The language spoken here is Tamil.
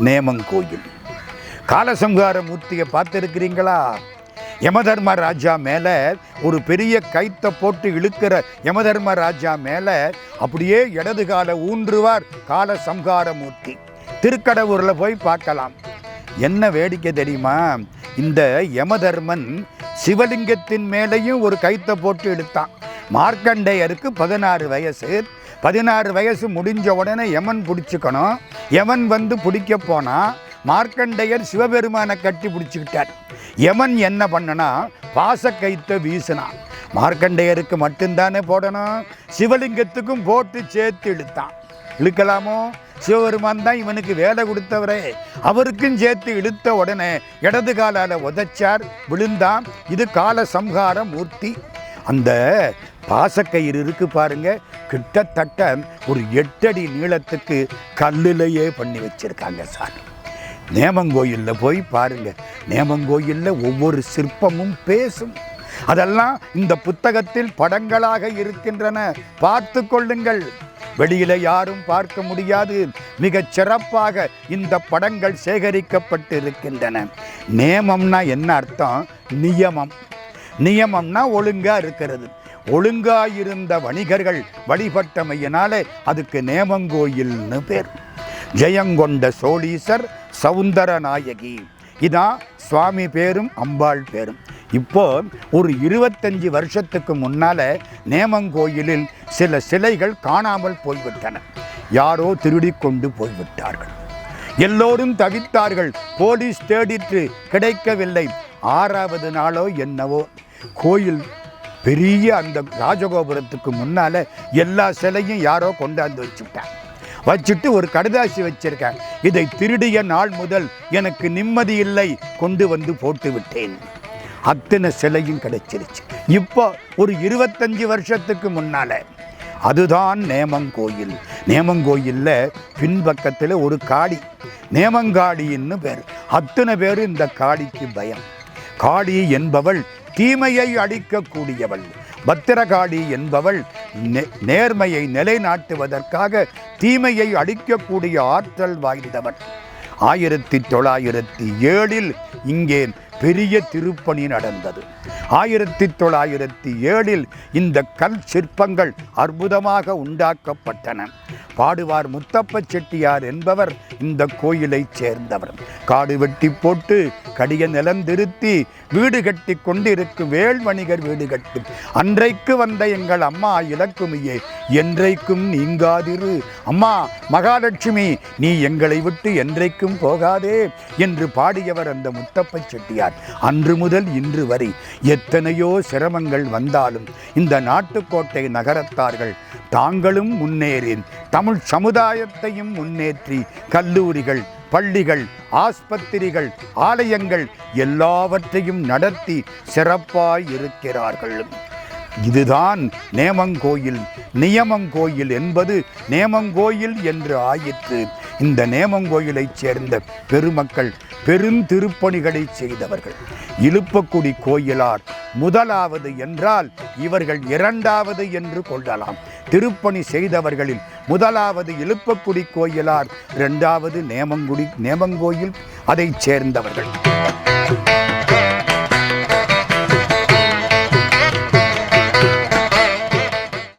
நேமங்கோயில். காலசம்ஹார மூர்த்தியை பார்த்துருக்கிறீங்களா? யமதர்மராஜா மேலே ஒரு பெரிய கைத்தை போட்டு இழுக்கிற யமதர்மராஜா மேலே அப்படியே இடது கால ஊன்றுவார் காலசம்ஹார மூர்த்தி. திருக்கடவுரில் போய் பார்க்கலாம். என்ன வேடிக்கை தெரியுமா? இந்த யமதர்மன் சிவலிங்கத்தின் மேலேயும் ஒரு கைத்தை போட்டு இழுத்தான். மார்க்கண்டேயருக்கு 16 வயசு. 16 வயசு முடிஞ்ச உடனே யமன் பிடிச்சிக்கணும். யமன் வந்து பிடிக்க போனால் மார்க்கண்டேயர் சிவபெருமானை கட்டி பிடிச்சிக்கிட்டார். யமன் என்ன பண்ணனா, பாசக்கயித்தை வீசினான். மார்க்கண்டேயருக்கு மட்டும்தானே போடணும், சிவலிங்கத்துக்கும் போட்டு சேர்த்து இழுத்தான். இழுக்கலாமோ? சிவபெருமான் தான் இவனுக்கு வேலை கொடுத்தவரே, அவருக்கும் சேர்த்து இழுத்த உடனே இடது காலால் உதைச்சார், விழுந்தான். இது காலசம்ஹார மூர்த்தி. அந்த பாசக்கயிறு இருக்கு பாருங்க, கிட்டத்தட்ட ஒரு 8 அடி நீளத்துக்கு கல்லிலேயே பண்ணி வச்சிருக்காங்க சார். நேமங்கோயிலில் போய் பாருங்க. நேமங்கோயிலில் ஒவ்வொரு சிற்பமும் பேசும். அதெல்லாம் இந்த புத்தகத்தில் படங்களாக இருக்கின்றன, பார்த்து கொள்ளுங்கள். வெளியில யாரும் பார்க்க முடியாது. மிகச் சிறப்பாக இந்த படங்கள் சேகரிக்கப்பட்டு இருக்கின்றன. நேமம்னா என்ன அர்த்தம்? நியமம். நியமம்னா ஒழுங்கா இருக்கிறது. ஒழுங்காயிருந்த வணிகர்கள் வழிபட்டமையினாலே அதுக்கு நேமங்கோயில்னு பேர். ஜெயங்கொண்ட சோழீசர் சவுந்தரநாயகி, இதான் சுவாமி பேரும் அம்பாள் பேரும். இப்போ ஒரு 25 வருஷத்துக்கு முன்னால நேமங்கோயிலில் சில சிலைகள் காணாமல் போய்விட்டன. யாரோ திருடி கொண்டு போய்விட்டார்கள். எல்லோரும் தவித்தார்கள். போலீஸ் தேடிற்று, கிடைக்கவில்லை. 6வது நாளோ என்னவோ கோயில் பெரிய அந்த ராஜகோபுரத்துக்கு முன்னால எல்லா சிலையும் யாரோ கொண்டாந்து வச்சுட்டாங்க. வச்சுட்டு ஒரு கடுதாசி வச்சிருக்கேன், இதை திருடிய நாள் முதல் எனக்கு நிம்மதி இல்லை, கொண்டு வந்து போட்டு விட்டேன். அத்தனை சிலையும் கிடைச்சிருச்சு. இப்போ ஒரு 25 வருஷத்துக்கு முன்னால. அதுதான் நேமங்கோயில். நேமங்கோயில்ல பின்பக்கத்தில் ஒரு காளி, நேமங்காளின்னு பேர். அத்தனை பேர் இந்த காளிக்கு பயம். காளி என்பவள் தீமையை அழிக்கக்கூடியவள். பத்திரகாளி என்பவள் நேர்மையை நிலைநாட்டுவதற்காக தீமையை அழிக்கக்கூடிய ஆற்றல் வாய்ந்தவள். 1907 இங்கே பெரிய திருப்பணி நடந்தது. 1907 இந்த கல் சிற்பங்கள் அற்புதமாக உண்டாக்கப்பட்டன. பாடுவார் முத்தப்ப செட்டியார் என்பவர் இந்த கோயிலை சேர்ந்தவர். காடு வெட்டி போட்டு கடிய நிலந்திருத்தி வீடு கட்டி கொண்டிருக்கும் வேள் வணிகர் வீடு கட்டு. அன்றைக்கு வந்த எங்கள் அம்மா இலக்குமியே, என்றைக்கும் நீங்காதிரு. அம்மா மகாலட்சுமி, நீ எங்களை விட்டு என்றைக்கும் போகாதே என்று பாடியவர் அந்த முத்தப்ப செட்டியார். அன்று முதல் இன்று வரை எத்தனையோ சிரமங்கள் வந்தாலும் இந்த நாட்டுக்கோட்டை நகரத்தார்கள் தாங்களும் முன்னேறி தமிழ் சமுதாயத்தையும் முன்னேற்றி கல்லூரிகள், பள்ளிகள், ஆஸ்பத்திரிகள், ஆலயங்கள் எல்லாவற்றையும் நடத்தி சிறப்பாய் இருக்கிறார்கள். இதுதான் நேமங்கோயில். நியமங்கோயில் என்பது நேமங்கோயில் என்று ஆயிற்று. இந்த நேமங்கோயிலைச் சேர்ந்த பெருமக்கள் பெருந்திருப்பணிகளை செய்தவர்கள். இலுப்பக்குடி கோயிலார் முதலாவது என்றால் இவர்கள் 2வது என்று கொள்ளலாம். திருப்பணி செய்தவர்களில் முதலாவது இலுப்பக்குடி கோயிலார், 2வது நேமங்கோயில், அதைச் சேர்ந்தவர்கள்.